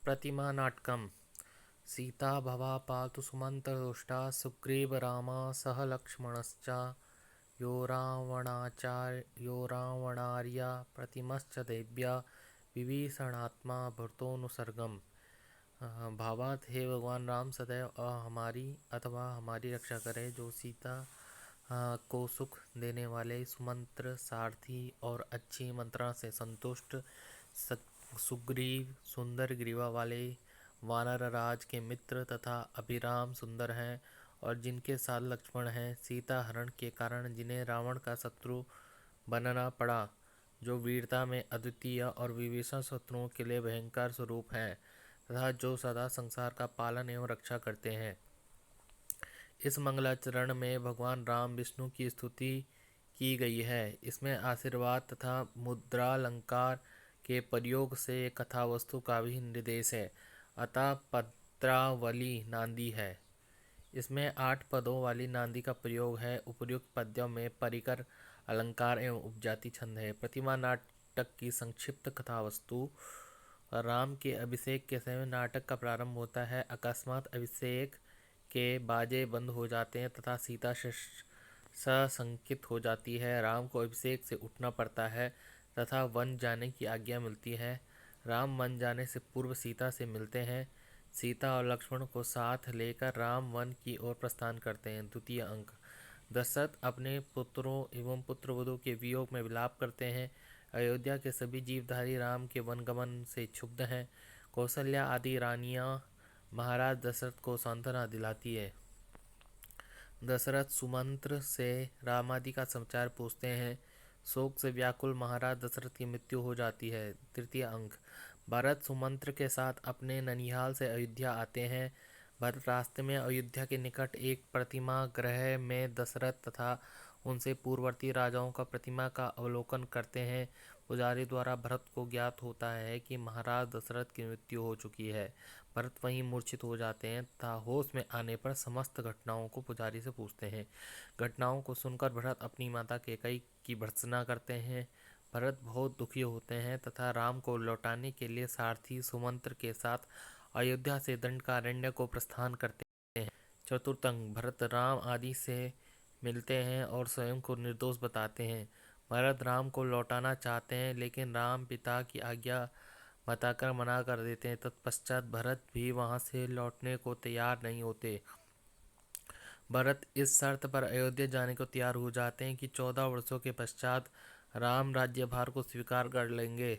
प्रतिमा नाटकम। सीता भवा पातु सुमंत्रदुष्टा सुग्रीवरामा सह लक्ष्मणश्च यो रावणार्या प्रतिमश्च देव्या विभीषणात्मा भरतोनुसर्गम। भावार्थ, हे भगवान राम सदैव हमारी अथवा हमारी रक्षा करें, जो सीता को सुख देने वाले सुमंत्र सारथी और अच्छी मंत्रणा से संतुष्ट सुग्रीव सुंदर ग्रीवा वाले वानर राज के मित्र तथा अभिराम सुंदर हैं, और जिनके साथ लक्ष्मण हैं, सीता हरण के कारण जिन्हें रावण का शत्रु बनना पड़ा, जो वीरता में अद्वितीय और विभीषण शत्रुओं के लिए भयंकर स्वरूप हैं, तथा जो सदा संसार का पालन एवं रक्षा करते हैं। इस मंगलाचरण में भगवान राम विष्णु की स्तुति की गई है। इसमें आशीर्वाद तथा मुद्रालंकार के प्रयोग से कथा वस्तु का भी निर्देश है, अतः पत्रावली नांदी है। इसमें 8 पदों वाली नांदी का प्रयोग है। उपर्युक्त पद्यों में परिकर अलंकार एवं उपजाति छंद है। प्रतिमा नाटक की संक्षिप्त कथा वस्तु। राम के अभिषेक के समय नाटक का प्रारंभ होता है। अकस्मात अभिषेक के बाजे बंद हो जाते हैं तथा सीता सशंकित हो जाती है। राम को अभिषेक से उठना पड़ता है तथा वन जाने की आज्ञा मिलती है। राम वन जाने से पूर्व सीता से मिलते हैं। सीता और लक्ष्मण को साथ लेकर राम वन की ओर प्रस्थान करते हैं। द्वितीय अंक। दशरथ अपने पुत्रों एवं पुत्रवधू के वियोग में विलाप करते हैं। अयोध्या के सभी जीवधारी राम के वनगमन से क्षुब्ध हैं। कौशल्या आदि रानियां महाराज दशरथ को सांत्वना दिलाती है। दशरथ सुमंत्र से रामादि का समाचार पूछते हैं। शोक से व्याकुल महाराज दशरथ की मृत्यु हो जाती है। तृतीय अंक। भरत सुमंत्र के साथ अपने ननिहाल से अयोध्या आते हैं। भरत रास्ते में अयोध्या के निकट एक प्रतिमा गृह में दशरथ तथा उनसे पूर्ववर्ती राजाओं का प्रतिमा का अवलोकन करते हैं। पुजारी द्वारा भरत को ज्ञात होता है कि महाराज दशरथ की मृत्यु हो चुकी है। भरत वहीं मूर्छित हो जाते हैं तथा होश में आने पर समस्त घटनाओं को पुजारी से पूछते हैं। घटनाओं को सुनकर भरत अपनी माता कैकेयी की भर्त्सना करते हैं। भरत बहुत दुखी होते हैं तथा राम को लौटाने के लिए सारथी सुमंत्र के साथ अयोध्या से दंडकारण्य को प्रस्थान करते हैं। चतुर्थ अंक। भरत राम आदि से मिलते हैं और स्वयं को निर्दोष बताते हैं। भरत राम को लौटाना चाहते हैं, लेकिन राम पिता की आज्ञा बताकर मना कर देते हैं। तत्पश्चात भरत भी वहां से लौटने को तैयार नहीं होते। भरत इस शर्त पर अयोध्या जाने को तैयार हो जाते हैं कि 14 वर्षों के पश्चात राम राज्यभार को स्वीकार कर लेंगे।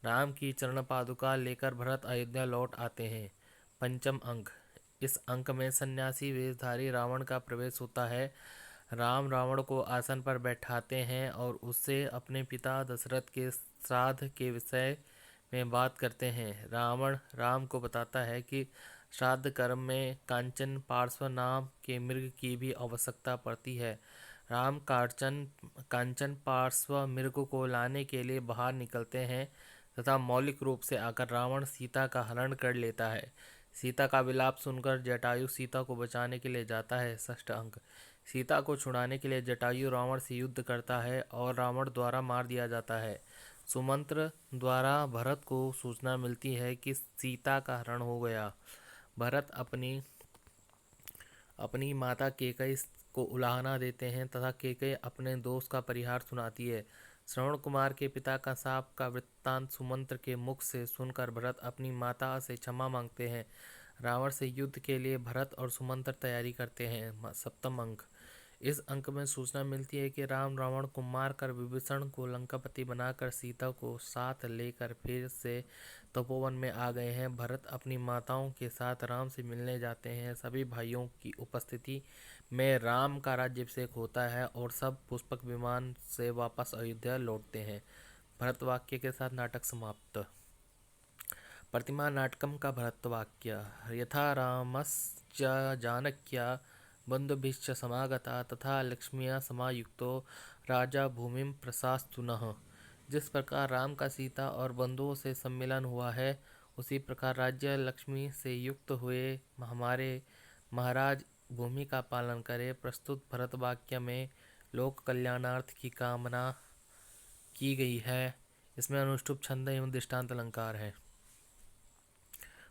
राम की चरण पादुका लेकर भरत अयोध्या लौट आते हैं। पंचम अंक। इस अंक में सन्यासी वेशधारी रावण का प्रवेश होता है। राम रावण को आसन पर बैठाते हैं और उससे अपने पिता दशरथ के श्राद्ध के विषय में बात करते हैं। रावण राम को बताता है कि श्राद्ध कर्म में कांचन पार्श्व नाम के मृग की भी आवश्यकता पड़ती है। राम कांचन पार्श्व मृग को लाने के लिए बाहर निकलते हैं तथा मौलिक रूप से आकर रावण सीता का हरण कर लेता है। सीता का विलाप सुनकर जटायु सीता को बचाने के लिए जाता है। षष्ठ अंक। सीता को छुड़ाने के लिए जटायु रावण से युद्ध करता है और रावण द्वारा मार दिया जाता है। सुमंत्र द्वारा भरत को सूचना मिलती है कि सीता का हरण हो गया। भरत अपनी माता कैकेयी को उलाहना देते हैं तथा कैकेयी अपने दोष का परिहार सुनाती है। श्रवण कुमार के पिता का शाप का वृत्तांत सुमंत्र के मुख से सुनकर भरत अपनी माता से क्षमा मांगते हैं। रावण से युद्ध के लिए भरत और सुमंत्र तैयारी करते हैं। सप्तम अंक। इस अंक में सूचना मिलती है कि राम रावण को मारकर विभीषण को लंकापति बनाकर सीता को साथ लेकर फिर से तपोवन में आ गए हैं। भरत अपनी माताओं के साथ राम से मिलने जाते हैं। सभी भाइयों की उपस्थिति में राम का राज्याभिषेक होता है और सब पुष्पक विमान से वापस अयोध्या लौटते हैं। भरत वाक्य के साथ नाटक समाप्त। प्रतिमा नाटकम का भरत वाक्य। यथा रामश्च जानक्या बन्धुभिश्च समागता तथा लक्ष्म्या समायुक्तो राजा भूमिं प्रशास्तुनः। जिस प्रकार राम का सीता और बंधुओं से सम्मिलन हुआ है, उसी प्रकार राज्य लक्ष्मी से युक्त हुए हमारे महाराज भूमि का पालन करें। प्रस्तुत भरत वाक्य में लोक कल्याणार्थ की कामना की गई है। इसमें अनुष्टुप छंद एवं दृष्टांत अलंकार है।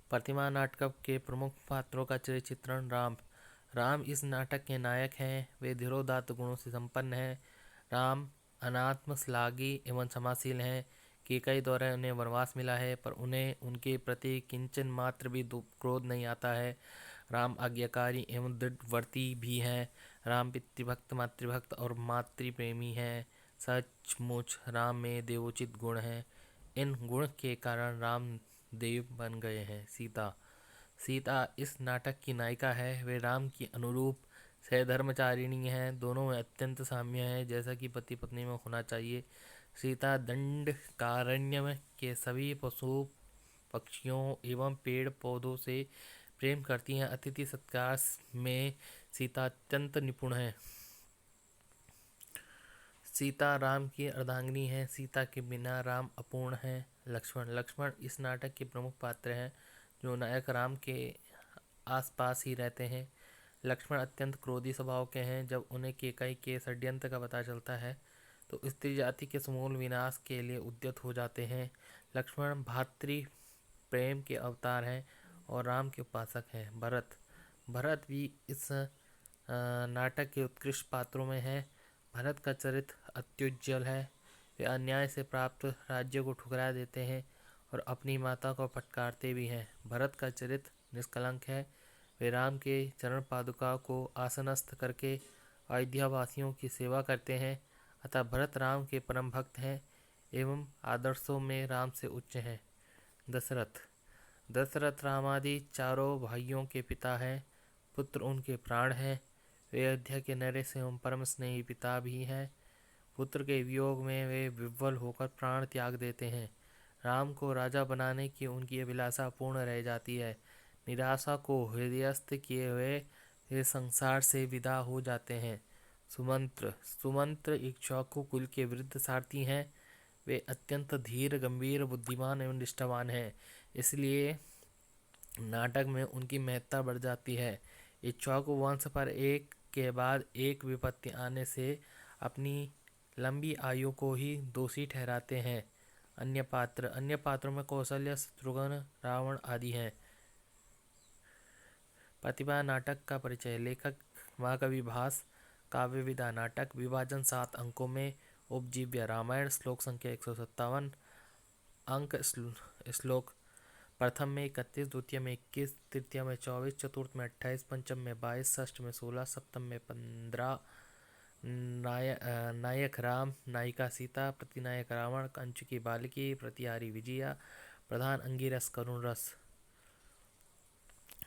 प्रतिमा नाटक के प्रमुख पात्रों का चरित्र चित्रण। राम इस नाटक के नायक हैं। वे धीरोदात्त गुणों से संपन्न हैं। राम अनात्म श्लाघी एवं क्षमाशील हैं। कैकेयी द्वारा उन्हें वनवास मिला है, पर उन्हें उनके प्रति किंचन मात्र भी क्रोध नहीं आता है। राम आज्ञाकारी एवं दृढ़व्रती भी हैं। राम पितृभक्त, मातृभक्त और मातृप्रेमी हैं। सचमुच राम में देवोचित गुण हैं। इन गुण के कारण राम देव बन गए हैं। सीता इस नाटक की नायिका है। वे राम की अनुरूप सहधर्मचारिणी हैं। दोनों में अत्यंत साम्य है, जैसा कि पति पत्नी में होना चाहिए। सीता दंडकारण्य के सभी पशु पक्षियों एवं पेड़ पौधों से प्रेम करती हैं। अतिथि सत्कार में सीता अत्यंत निपुण है। सीता राम की अर्धांगिनी है। सीता के बिना राम अपूर्ण है। लक्ष्मण इस नाटक के प्रमुख पात्र हैं, जो नायक राम के आसपास ही रहते हैं। लक्ष्मण अत्यंत क्रोधी स्वभाव के हैं। जब उन्हें कैकेयी के षड्यंत्र का पता चलता है तो स्त्री जाति के समूल विनाश के लिए उद्यत हो जाते हैं। लक्ष्मण भातृ प्रेम के अवतार हैं और राम के उपासक हैं। भरत भी इस नाटक के उत्कृष्ट पात्रों में है। भरत का चरित्र अत्युज्ज्वल है। वे अन्याय से प्राप्त राज्य को ठुकरा देते हैं और अपनी माता को फटकारते भी हैं। भरत का चरित्र निष्कलंक है। वे राम के चरण पादुका को आसनस्थ करके अयोध्या वासियों की सेवा करते हैं। अतः भरत राम के परम भक्त हैं एवं आदर्शों में राम से उच्च हैं। दशरथ रामादि चारों भाइयों के पिता हैं। पुत्र उनके प्राण हैं। वे अयोध्या के नरेश एवं परम स्नेही पिता भी हैं। पुत्र के वियोग में वे विह्वल होकर प्राण त्याग देते हैं। राम को राजा बनाने की उनकी अभिलाषा पूर्ण रह जाती है। निराशा को हृदयस्थ किए हुए वे संसार से विदा हो जाते हैं। सुमंत्र इक्ष्वाकु कुल के वृद्ध सारथी हैं। वे अत्यंत धीर, गंभीर, बुद्धिमान एवं निष्ठावान हैं। इसलिए नाटक में उनकी महत्ता बढ़ जाती है। इक्ष्वाकु वंश पर एक के बाद एक विपत्ति आने से अपनी लंबी आयु को ही दोषी ठहराते हैं। अन्य पात्रों में कौशल्य, शत्रुघ्न, रावण आदि हैं। प्रतिभा नाटक का परिचय। लेखक महाकवि भास। काव्य विधा नाटक। विभाजन 7 अंकों में। उपजीव्य रामायण। श्लोक संख्या 157। अंक श्लोक प्रथम में 31, द्वितीय में 21, तृतीय में 24, चतुर्थ में 28, पंचम में 22, षष्ठ में 16, सप्तम में 15। नायक राम, नायिका सीता, प्रतिनायक रावण, कंचुकी बालिकी, प्रतिहारी विजया, प्रधान अंगिरस, करुण रस,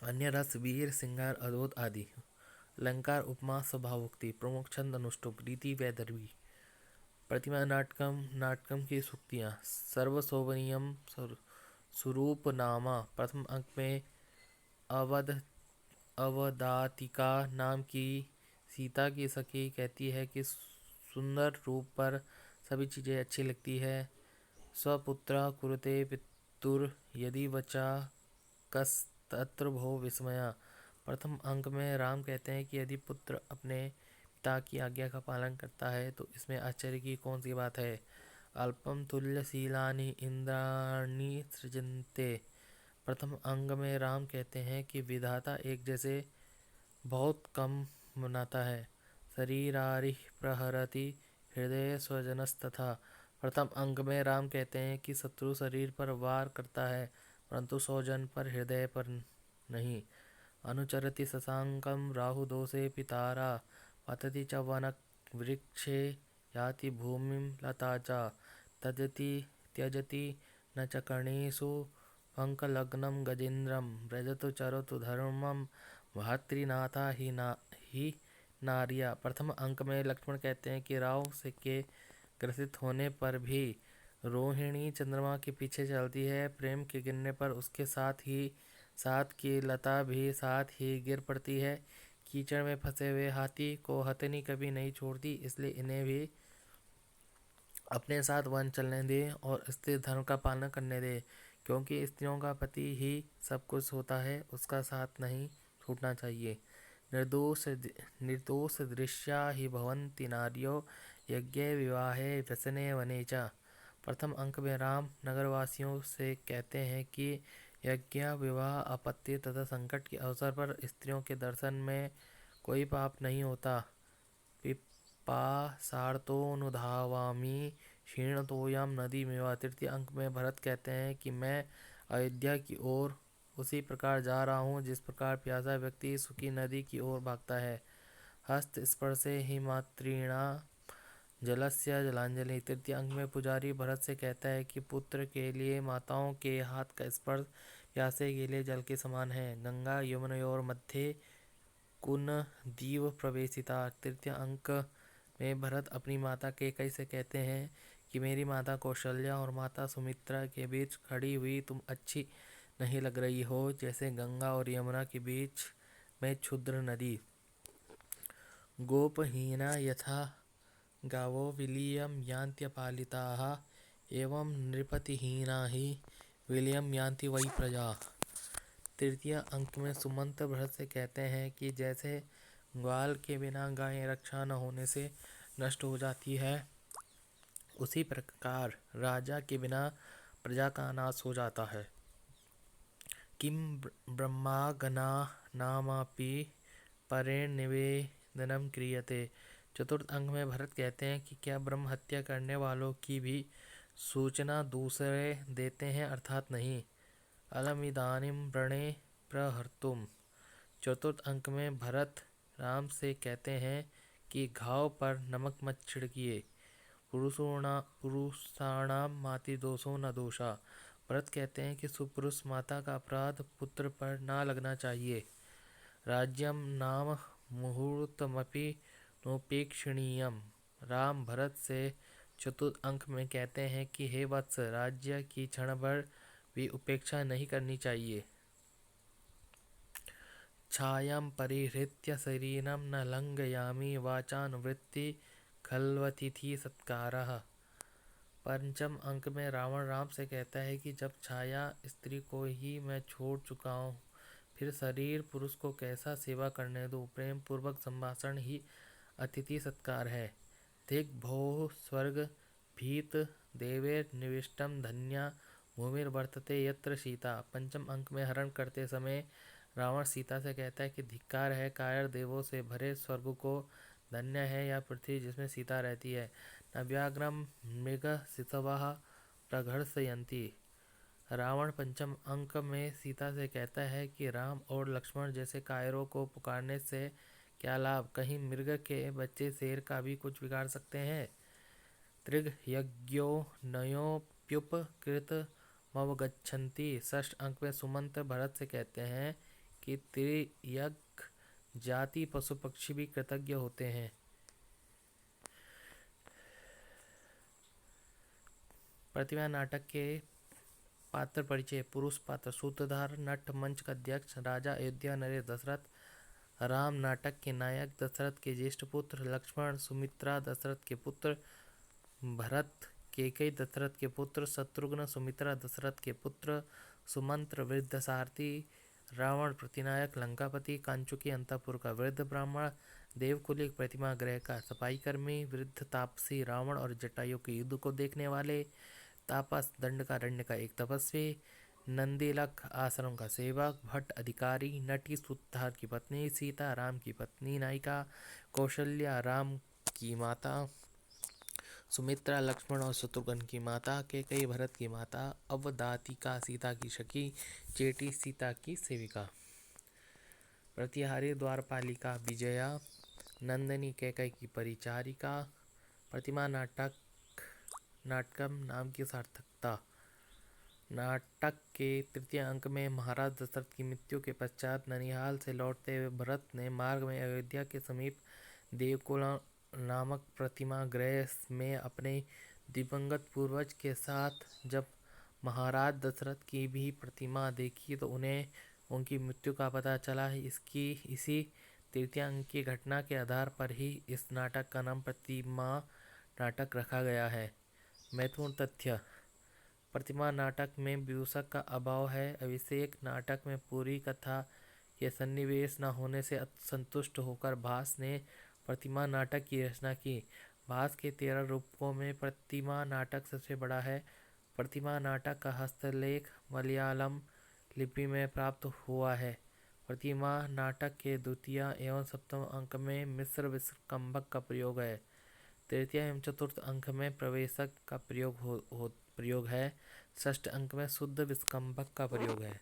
अन्य रस वीर, सिंगार, अद्भुत आदि। अलंकार, उपमा, स्वभावोक्ति। प्रमुख छंद अनुष्टुप, रीति वैदर्भी। प्रतिमा नाटकम की सूक्तियाँ। सर्वशोभनीयम स्वरूपनामा। प्रथम अंक में अवदातिका नाम की सीता की सखी कहती है कि सुंदर रूप पर सभी चीज़ें अच्छी लगती है। स्वपुत्रा कुरुते पितुर यदि वचा कस्तत्र भो विस्मया। प्रथम अंक में राम कहते हैं कि यदि पुत्र अपने पिता की आज्ञा का पालन करता है तो इसमें आश्चर्य की कौन सी बात है। अल्पम तुल्यशीलानि इंद्राणि सृजन्ते। प्रथम अंग में राम कहते हैं कि विधाता एक जैसे बहुत कम बनाता है। शरीरारि प्रहरति हृदय स्वजनस्तथा। प्रथम अंग में राम कहते हैं कि शत्रु शरीर पर वार करता है, परंतु स्वजन पर, हृदय पर नहीं। अनुचरति शशांकम राहु दोषे पितारा। पतति च वनक वृक्षे याति भूमिम लता च। त्यजति न च कर्णेषु पंकलग्नं गजेन्द्रं। व्रजतु चरतु धर्मं भातृनाथा ही नारिया। प्रथम अंक में लक्ष्मण कहते हैं कि राव से के ग्रसित होने पर भी रोहिणी चंद्रमा के पीछे चलती है। प्रेम के गिरने पर उसके साथ की लता भी साथ ही गिर पड़ती है। कीचड़ में फंसे हुए हाथी को हथनी कभी नहीं छोड़ती, इसलिए इन्हें भी अपने साथ वन चलने दे और स्त्री धर्म का पालन करने दे, क्योंकि स्त्रियों का पति ही सब कुछ होता है, उसका साथ नहीं छूटना चाहिए। निर्दोष दृश्या ही भवन्ति नार्यो यज्ञे विवाहे व्यसने वने च। प्रथम अंक में राम नगरवासियों से कहते हैं कि यज्ञ, विवाह, आपत्ति तथा संकट के अवसर पर स्त्रियों के दर्शन में कोई पाप नहीं होता। पिपासार्तोऽनुधावामि क्षीणतोऽयं नदीमिव। तृतीय अंक में भरत कहते हैं कि मैं अयोध्या की ओर उसी प्रकार जा रहा हूँ जिस प्रकार प्यासा व्यक्ति सूखी नदी की ओर भागता है। हस्त स्पर्शे हिमात्रीणा जलस्य जलांजलि। तृतीय अंक में पुजारी भरत से कहता है कि पुत्र के लिए माताओं के हाथ का स्पर्श प्यासे के लिए जल के समान है। गंगा यमुनयोर मध्ये कुनदीव प्रवेशिता। तृतीय अंक में भरत अपनी माता कैकेयी से कहते हैं कि मेरी माता कौशल्या और माता सुमित्रा के बीच खड़ी हुई तुम अच्छी नहीं लग रही हो, जैसे गंगा और यमुना के बीच में क्षुद्र नदी। गोपहीना यथा गावो विलियम यान्त्यपालिताः एवं नृपतिहीना ही विलियम यान्ति वै प्रजा। तृतीय अंक में सुमंत भरत से कहते हैं कि जैसे ग्वाल के बिना गाय रक्षा न होने से नष्ट हो जाती है, उसी प्रकार राजा के बिना प्रजा का नाश हो जाता है। किम ब्रह्मागनानामपि परेण निवेदनम क्रियते। चतुर्थ अंक में भरत कहते हैं कि क्या ब्रह्म हत्या करने वालों की भी सूचना दूसरे देते हैं, अर्थात नहीं। अलमिदानीं व्रणे प्रहर्तुम। चतुर्थ अंक में भरत राम से कहते हैं कि घाव पर नमक मत छिड़किए। पुरुषाणाम मातृदोषो न दोषा। भरत कहते हैं कि सुपुरुष माता का अपराध पुत्र पर ना लगना चाहिए। राज्यम नाम मुहूर्तमपि नोपेक्षणीयम। राम भरत से चतुर्थ अंक में कहते हैं कि हे वत्स, राज्य की क्षण भर भी उपेक्षा नहीं करनी चाहिए। छायां परिहृत्य शरीरं न लंघयामि वाचानुवृत्ति खल्वतिथि सत्कारः। पंचम अंक में रावण राम से कहता है कि जब छाया स्त्री को ही मैं छोड़ चुका हूँ, फिर शरीर पुरुष को कैसा सेवा करने दूँ। प्रेम पूर्वक संभाषण ही अतिथि सत्कार है। धिक भोः स्वर्ग भीत देवैर् निविष्टम धन्या भूमिर्वर्तते यत्र सीता। पंचम अंक में हरण करते समय रावण सीता से कहता है कि धिक्कार है, कायर देवों से भरे स्वर्ग को धन्य है या पृथ्वी जिसमें सीता रहती है। न व्याघ्रम मृग शिशवः प्रघर्षयन्ति। रावण पंचम अंक में सीता से कहता है कि राम और लक्ष्मण जैसे कायरों को पुकारने से क्या लाभ, कहीं मृग के बच्चे शेर का भी कुछ बिगाड़ सकते हैं। त्रिग यज्ञो नयोप्युपकृतमवगच्छन्ति। षष्ठ अंक में सुमंत भरत से कहते हैं कि त्रियज्ञ जाति पशु पक्षी भी कृतज्ञ होते हैं। प्रतिमा नाटक के पात्र परिचय। पुरुष पात्र सूत्रधार, नट, मंच का अध्यक्ष, राजा अयोध्या नरेश दशरथ। राम नाटक के नायक, दशरथ के ज्येष्ठ पुत्र। लक्ष्मण सुमित्रा दशरथ के पुत्र। भरत कैकेयी दशरथ के पुत्र। शत्रुघ्न सुमित्रा दशरथ के पुत्र। सुमंत्र वृद्ध सारथी। रावण प्रतिनायक लंकापति, कांचुकी अंतपुर का वृद्ध ब्राह्मण। देवकुली प्रतिमा गृह का सफाईकर्मी। वृद्ध तापसी रावण और जटायु के युद्ध को देखने वाले। तापस दंडकारण्य का एक तपस्वी। नंदीलक आश्रम का सेवक। भट्ट अधिकारी। नटी सूत्रधार की पत्नी। सीता राम की पत्नी नायिका। कौशल्या राम की माता। सुमित्रा लक्ष्मण और शत्रुघ्न की माता। कैकेयी भरत की माता। अवदातिका सीता की सखी। चेटी सीता की सेविका। प्रतिहारी द्वारपालिका विजया। नंदिनी कैकेयी की परिचारिका। प्रतिमा नाटक नाटकम नाम की सार्थकता। नाटक के तृतीय अंक में महाराज दशरथ की मृत्यु के पश्चात ननिहाल से लौटते हुए भरत ने मार्ग में अयोध्या के समीप देवकुल नामक प्रतिमा गृह में अपने दिवंगत पूर्वज के साथ जब महाराज दशरथ की भी प्रतिमा देखी तो उन्हें उनकी मृत्यु का पता चला। इसी तृतीय अंक की घटना के आधार पर ही इस नाटक का नाम प्रतिमा नाटक रखा गया है। महत्वपूर्ण तथ्य। प्रतिमा नाटक में विदूषक का अभाव है। अभिषेक नाटक में पूरी कथा के सन्निवेश न होने से असंतुष्ट होकर भास ने प्रतिमा नाटक की रचना की। भास के 13 रूपों में प्रतिमा नाटक सबसे बड़ा है। प्रतिमा नाटक का हस्तलेख मलयालम लिपि में प्राप्त हुआ है। प्रतिमा नाटक के द्वितीय एवं सप्तम अंक में मिश्र विस्कम्भक का प्रयोग है। तृतीय एवं चतुर्थ अंक में प्रवेशक का प्रयोग है। षष्ठ अंक में शुद्ध विस्कम्भक का प्रयोग है।